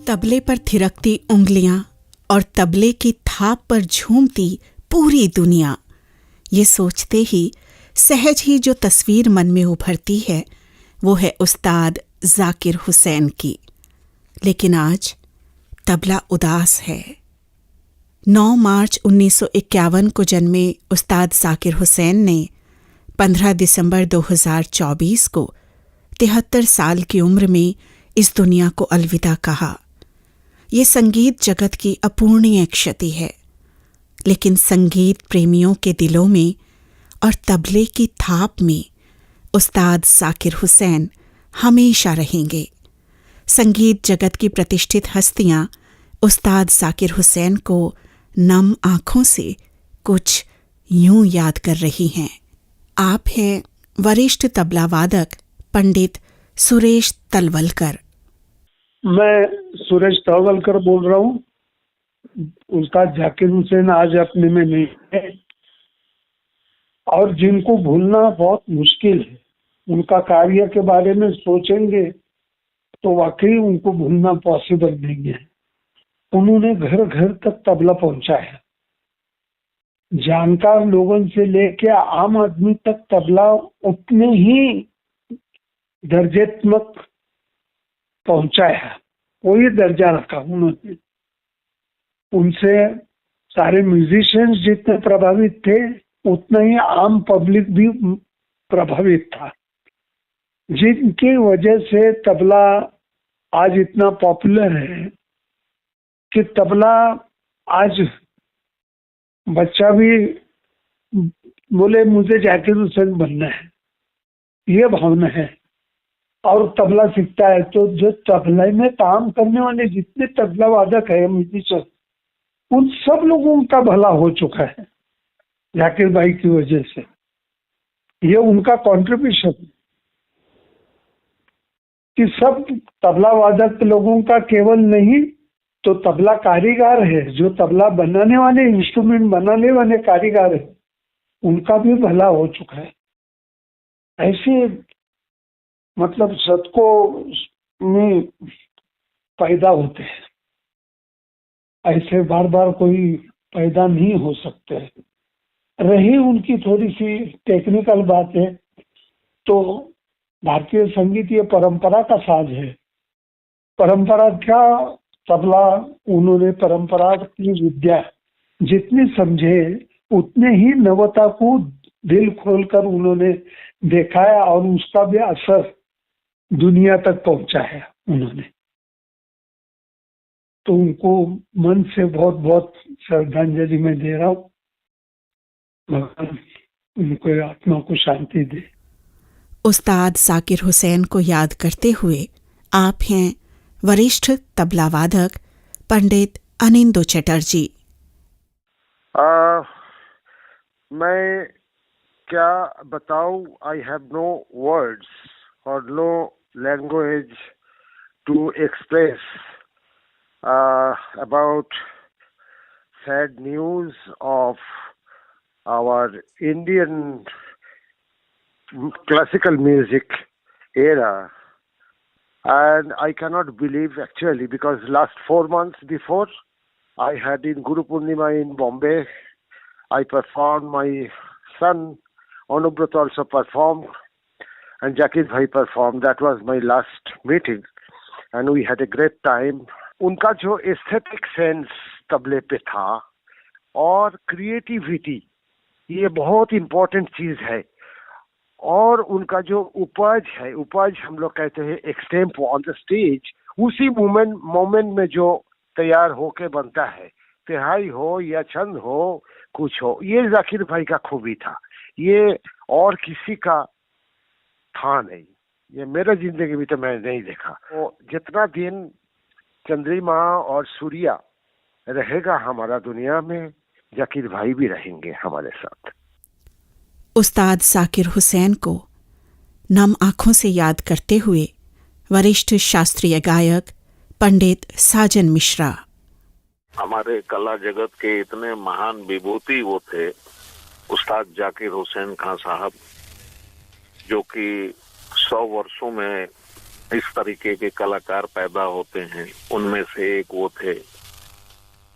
तबले पर थिरकती उंगलियां और तबले की थाप पर झूमती पूरी दुनिया, ये सोचते ही सहज ही जो तस्वीर मन में उभरती है वो है उस्ताद जाकिर हुसैन की। लेकिन आज तबला उदास है। 9 मार्च 1951 को जन्मे उस्ताद जाकिर हुसैन ने 15 दिसंबर 2024 को 73 साल की उम्र में इस दुनिया को अलविदा कहा। ये संगीत जगत की अपूर्णीय क्षति है, लेकिन संगीत प्रेमियों के दिलों में और तबले की थाप में उस्ताद जाकिर हुसैन हमेशा रहेंगे। संगीत जगत की प्रतिष्ठित हस्तियां उस्ताद जाकिर हुसैन को नम आंखों से कुछ यूं याद कर रही हैं। आप हैं वरिष्ठ तबला वादक पंडित सुरेश तलवलकर। मैं सुरेश तलवलकर बोल रहा हूँ। उस्ताद जाकिर हुसैन आज अपने में नहीं है और जिनको भूलना बहुत मुश्किल है। उनका कार्य के बारे में सोचेंगे तो वाकई उनको भूलना पॉसिबल नहीं है। उन्होंने घर घर तक तबला पहुंचाया। जानकार लोगों से लेके आम आदमी तक तबला उतने ही दर्जात्मक पहुंचाया। वही दर्जा रखा उन्होंने। उनसे सारे म्यूजिशियंस जितने प्रभावित थे उतना ही आम पब्लिक भी प्रभावित था, जिनकी वजह से तबला आज इतना पॉपुलर है कि तबला आज बच्चा भी बोले मुझे जाकिर हुसैन बनना है, ये भावना है और तबला सीखता है। तो जो तबला में काम करने वाले जितने तबला वादक है म्यूजिशियन, उन सब लोगों का भला हो चुका है जाकिर भाई की वजह से। ये उनका कंट्रीब्यूशन कि सब तबला वादक लोगों का केवल नहीं तो तबला कारीगर है, जो तबला बनाने वाले इंस्ट्रूमेंट बनाने वाले कारीगर है, उनका भी भला हो चुका है। ऐसे मतलब शतकों में पैदा होते हैं, ऐसे बार बार कोई पैदा नहीं हो सकते। रही उनकी थोड़ी सी टेक्निकल बात है तो भारतीय संगीत ये परंपरा का साज है। परंपरा क्या, तबला उन्होंने परंपरा की विद्या जितनी समझे उतने ही नवता को दिल खोलकर उन्होंने दिखाया और उसका भी असर दुनिया तक पहुंचाया उन्होंने। तो उनको मन से बहुत बहुत श्रद्धांजलि मैं दे रहा हूँ। भगवान उनको आत्मा को शांति दे। उस्ताद जाकिर हुसैन को याद करते हुए आप हैं वरिष्ठ तबला वादक पंडित अनिंदो चटर्जी। मैं क्या बताऊं, आई हैव नो वर्ड्स और no language to express about sad news of our Indian classical music era, and I cannot believe actually, because last 4 months before I had in Guru Purnima in Bombay, I performed, my son Anubrata also performed and Jakir Bhai performed. That was my last meeting and we had a great time. उनका जो aesthetic sense तबले पे था और creativity, ये बहुत important चीज है। और उनका जो उपज है, उपज हम लोग कहते हैं एक्सटेम्पो ऑन द स्टेज, उसी मोमेंट में जो तैयार होके बनता है, तिहाई हो या छंद हो, कुछ हो, ये जाकिर भाई का खूबी था। ये और किसी का था नहीं, ये मेरा जिंदगी में तो मैं नहीं देखा। तो जितना दिन चंद्रमा और सूर्या रहेगा हमारा दुनिया में, जाकिर भाई भी रहेंगे हमारे साथ। उस्ताद जाकिर हुसैन को नम आंखों से याद करते हुए वरिष्ठ शास्त्रीय गायक पंडित साजन मिश्रा। हमारे कला जगत के इतने महान विभूति वो थे उस्ताद जाकिर हुसैन खान साहब, जो कि 100 वर्षों में इस तरीके के कलाकार पैदा होते हैं, उनमें से एक वो थे।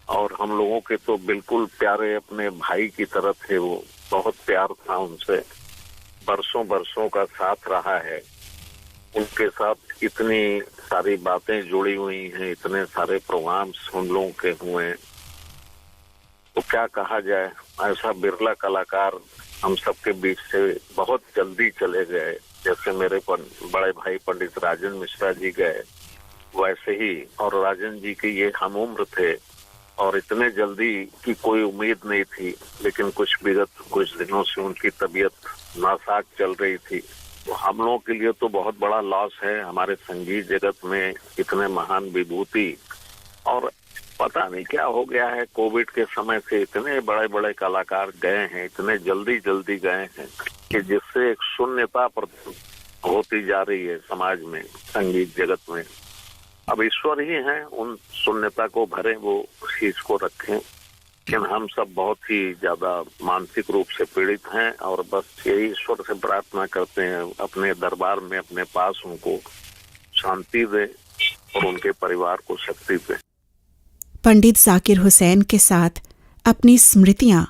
और हम लोगों के तो बिल्कुल प्यारे अपने भाई की तरह थे वो, बहुत प्यार था उनसे, बरसों बरसों का साथ रहा है। उनके साथ इतनी सारी बातें जुड़ी हुई हैं, इतने सारे प्रोग्राम्स हम लोगों के हुए, तो क्या कहा जाए। ऐसा बिरला कलाकार हम सबके बीच से बहुत जल्दी चले गए। जैसे मेरे बड़े भाई पंडित राजन मिश्रा जी गए, वैसे ही और राजन जी के ये हम उम्र थे और इतने जल्दी की कोई उम्मीद नहीं थी। लेकिन विगत कुछ दिनों से उनकी तबीयत नासाज चल रही थी। तो हम लोगों के लिए तो बहुत बड़ा लॉस है। हमारे संगीत जगत में इतने महान विभूति, और पता नहीं क्या हो गया है, कोविड के समय से इतने बड़े बड़े कलाकार गए हैं, इतने जल्दी जल्दी गए हैं कि जिससे एक शून्यता पर होती जा रही है समाज में, संगीत जगत में। अब ईश्वर ही हैं, उन शून्यता को भरे, वो उस चीज को रखें। लेकिन हम सब बहुत ही ज्यादा मानसिक रूप से पीड़ित हैं और बस यही ईश्वर से प्रार्थना करते हैं अपने दरबार में, अपने पास उनको शांति दे और उनके परिवार को शक्ति दे। पंडित जाकिर हुसैन के साथ अपनी स्मृतियां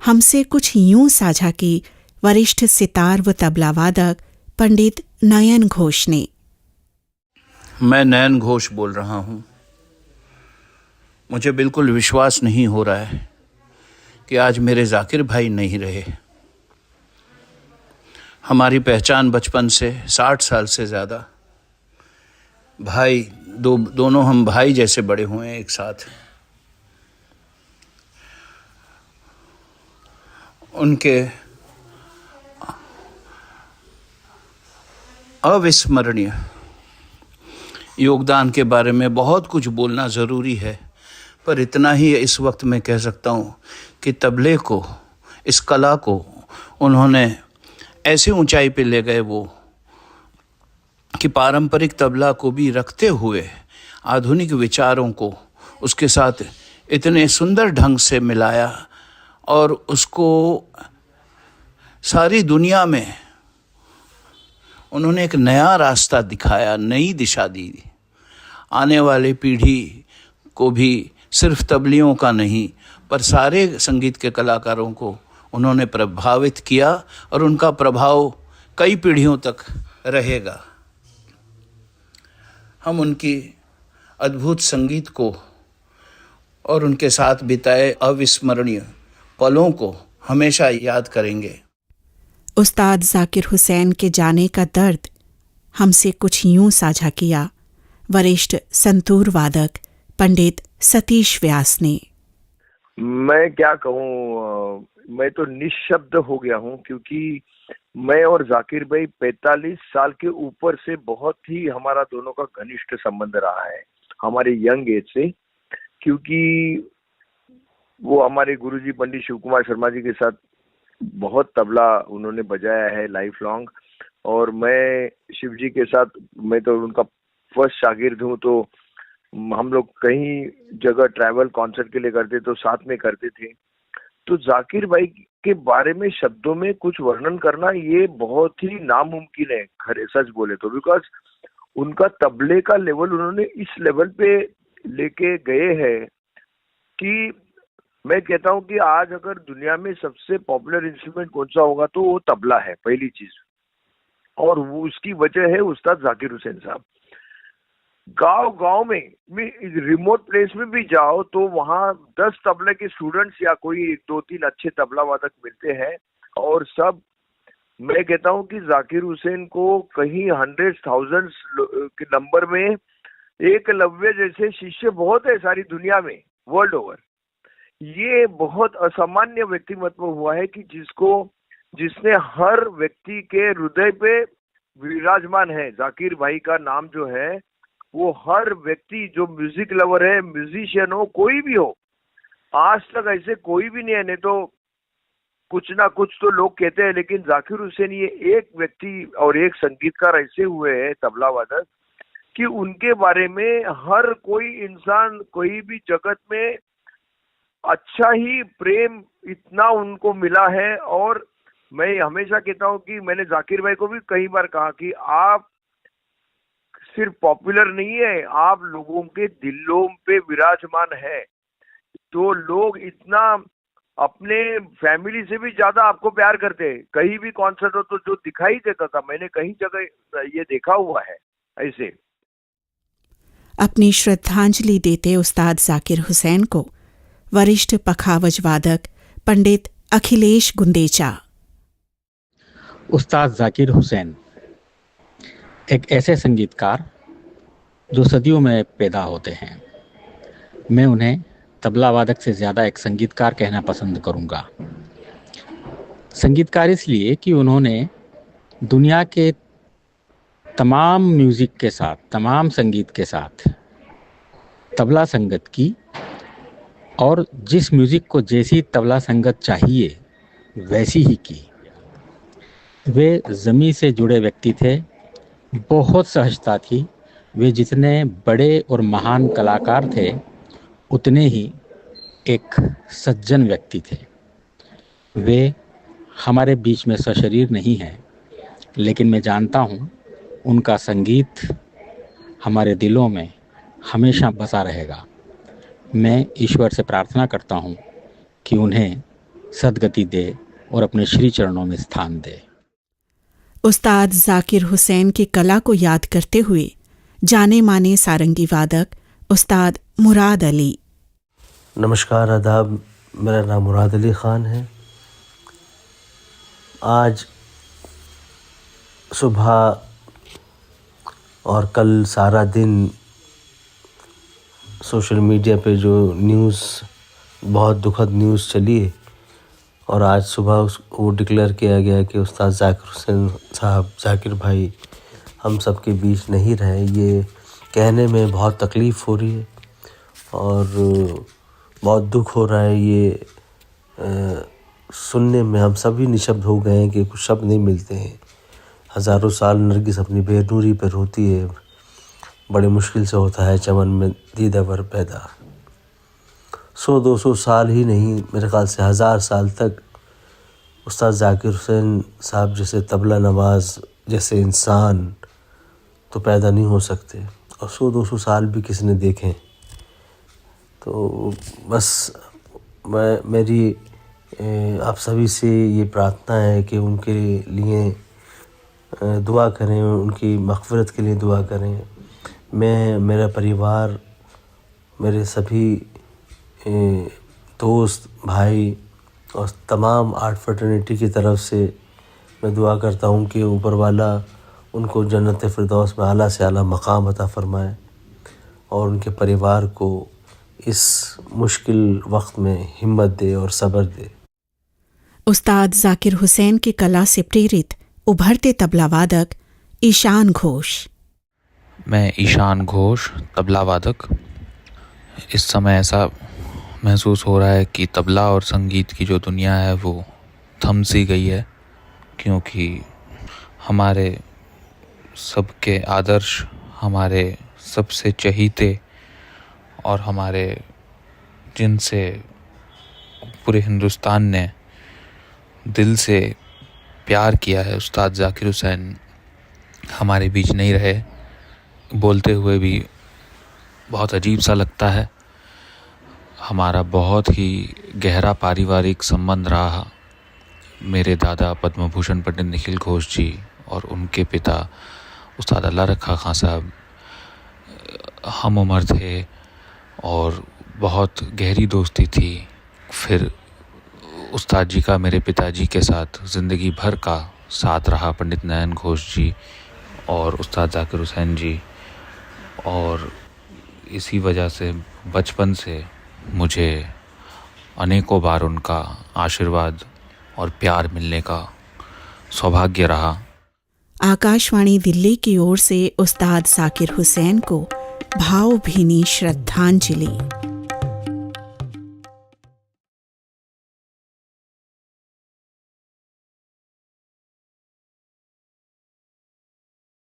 हमसे कुछ यूं साझा की वरिष्ठ सितार व तबला वादक पंडित नयन घोष ने। मैं नयन घोष बोल रहा हूँ। मुझे बिल्कुल विश्वास नहीं हो रहा है कि आज मेरे जाकिर भाई नहीं रहे। हमारी पहचान बचपन से 60 साल से ज़्यादा, भाई दोनों हम भाई जैसे बड़े हुए हैं एक साथ। उनके अविस्मरणीय योगदान के बारे में बहुत कुछ बोलना ज़रूरी है, पर इतना ही इस वक्त मैं कह सकता हूँ कि तबले को, इस कला को उन्होंने ऐसी ऊंचाई पे ले गए वो, कि पारंपरिक तबला को भी रखते हुए आधुनिक विचारों को उसके साथ इतने सुंदर ढंग से मिलाया और उसको सारी दुनिया में उन्होंने एक नया रास्ता दिखाया, नई दिशा दी। आने वाली पीढ़ी को भी सिर्फ तबलियों का नहीं पर सारे संगीत के कलाकारों को उन्होंने प्रभावित किया और उनका प्रभाव कई पीढ़ियों तक रहेगा। हम उनकी अद्भुत संगीत को और उनके साथ बिताए अविस्मरणीय पलों को हमेशा याद करेंगे। उस्ताद जाकिर हुसैन के जाने का दर्द हमसे कुछ यूं साझा किया वरिष्ठ संतूर वादक पंडित सतीश व्यास ने। मैं क्या कहूँ, मैं तो निशब्द हो गया हूँ, क्योंकि मैं और जाकिर भाई 45 साल के ऊपर से बहुत ही हमारा दोनों का घनिष्ठ संबंध रहा है, हमारे यंग एज से। क्योंकि वो हमारे गुरुजी पंडित शिव कुमार शर्मा जी के साथ बहुत तबला उन्होंने बजाया है लाइफ लॉन्ग, और मैं शिव जी के साथ, मैं तो उनका फर्स्ट शागिर्द हूँ। तो हम लोग कहीं जगह ट्रैवल कॉन्सर्ट के लिए करते तो साथ में करते थे। तो जाकिर भाई के बारे में शब्दों में कुछ वर्णन करना ये बहुत ही नामुमकिन है, खरे सच बोले तो। बिकॉज उनका तबले का लेवल उन्होंने इस लेवल पे लेके गए हैं कि मैं कहता हूँ कि आज अगर दुनिया में सबसे पॉपुलर इंस्ट्रूमेंट कौन सा होगा तो वो तबला है, पहली चीज। और वो उसकी वजह है उस्ताद जाकिर हुसैन साहब। गांव गांव में रिमोट प्लेस में भी जाओ तो वहाँ 10 तबले के स्टूडेंट्स या कोई 2-3 अच्छे तबला वादक मिलते हैं, और सब, मैं कहता हूँ कि जाकिर हुसैन को कहीं 100,000 के नंबर में एकलव्य जैसे शिष्य बहुत है सारी दुनिया में, वर्ल्ड ओवर। ये बहुत असामान्य व्यक्तिमत्व हुआ है कि जिसने हर व्यक्ति के हृदय पे विराजमान है। जाकिर भाई का नाम जो है वो हर व्यक्ति जो म्यूजिक लवर है, म्यूजिशियन हो, कोई भी हो, आज तक ऐसे कोई भी नहीं है। नहीं तो कुछ ना कुछ तो लोग कहते हैं, लेकिन जाकिर हुसैन ये एक व्यक्ति और एक संगीतकार ऐसे हुए हैं तबला वादक कि उनके बारे में हर कोई इंसान, कोई भी जगत में अच्छा ही प्रेम इतना उनको मिला है। और मैं हमेशा कहता हूं कि मैंने जाकिर भाई को भी कई बार कहा कि आप सिर्फ पॉपुलर नहीं है, आप लोगों के दिलों पे विराजमान है। तो लोग इतना अपने फैमिली से भी ज्यादा आपको प्यार करते हैं। कहीं भी कॉन्सर्ट हो तो जो दिखाई देता था, मैंने कहीं जगह ये देखा हुआ है ऐसे। अपनी श्रद्धांजलि देते उस्ताद जाकिर हुसैन को वरिष्ठ पखावज वादक पंडित अखिलेश गुंदेचा। उस्ताद जाकिर हुसैन एक ऐसे संगीतकार जो सदियों में पैदा होते हैं। मैं उन्हें तबला वादक से ज़्यादा एक संगीतकार कहना पसंद करूँगा। संगीतकार इसलिए कि उन्होंने दुनिया के तमाम म्यूज़िक के साथ, तमाम संगीत के साथ तबला संगत की, और जिस म्यूज़िक को जैसी तबला संगत चाहिए वैसी ही की। वे ज़मीं से जुड़े व्यक्ति थे, बहुत सहजता थी। वे जितने बड़े और महान कलाकार थे उतने ही एक सज्जन व्यक्ति थे। वे हमारे बीच में सशरीर नहीं हैं, लेकिन मैं जानता हूँ उनका संगीत हमारे दिलों में हमेशा बसा रहेगा। मैं ईश्वर से प्रार्थना करता हूँ कि उन्हें सद्गति दे और अपने श्री चरणों में स्थान दे। उस्ताद जाकिर हुसैन की कला को याद करते हुए जाने माने सारंगी वादक उस्ताद मुराद अली। नमस्कार, आदाब। मेरा नाम मुराद अली ख़ान है। आज सुबह और कल सारा दिन सोशल मीडिया पे जो न्यूज़, बहुत दुखद न्यूज़ चली है, और आज सुबह वो डिक्लेयर किया गया कि उस्ताद जाकिर हुसैन साहब, जाकिर भाई हम सब के बीच नहीं रहे। ये कहने में बहुत तकलीफ़ हो रही है और बहुत दुख हो रहा है। ये सुनने में हम सभी निशब्द हो गए हैं कि कुछ शब्द नहीं मिलते हैं। हज़ारों साल नरगिस अपनी बेनूरी पर होती है, बड़ी मुश्किल से होता है चमन में दीदावर पैदा। 100-200 साल ही नहीं, मेरे ख़्याल से 1000 साल तक उस्ताद जाकिर हुसैन साहब जैसे तबला नवाज जैसे इंसान तो पैदा नहीं हो सकते, और 100-200 साल भी किसी ने देखें। तो बस मेरी आप सभी से ये प्रार्थना है कि उनके लिए दुआ करें, उनकी मग़फ़िरत के लिए दुआ करें। मैं, मेरा परिवार, मेरे सभी दोस्त, भाई और तमाम आर्ट फ्रेटर्निटी की तरफ से मैं दुआ करता हूँ कि ऊपर वाला उनको जन्नत फ़िरदौस में आला से आला मकाम अता फ़रमाए और उनके परिवार को इस मुश्किल वक्त में हिम्मत दे और सब्र दे। उस्ताद जाकिर हुसैन की कला से प्रेरित उभरते तबला वादक ईशान घोष। मैं ईशान घोष, तबला वादक। इस समय ऐसा महसूस हो रहा है कि तबला और संगीत की जो दुनिया है वो थम सी गई है, क्योंकि हमारे सबके आदर्श, हमारे सबसे चहीते और हमारे जिनसे पूरे हिंदुस्तान ने दिल से प्यार किया है, उस्ताद जाकिर हुसैन हमारे बीच नहीं रहे। बोलते हुए भी बहुत अजीब सा लगता है। हमारा बहुत ही गहरा पारिवारिक संबंध रहा। मेरे दादा पद्म भूषण पंडित निखिल घोष जी और उनके पिता उस्ताद अल्लाह रखा खां साहब हम उम्र थे और बहुत गहरी दोस्ती थी। फिर उस्ताद जी का मेरे पिताजी के साथ ज़िंदगी भर का साथ रहा, पंडित नयन घोष जी और उस्ताद जाकिर हुसैन जी, और इसी वजह से बचपन से मुझे अनेकों बार उनका आशीर्वाद और प्यार मिलने का सौभाग्य रहा। आकाशवाणी दिल्ली की ओर से उस्ताद जाकिर हुसैन को भावभीनी श्रद्धांजलि।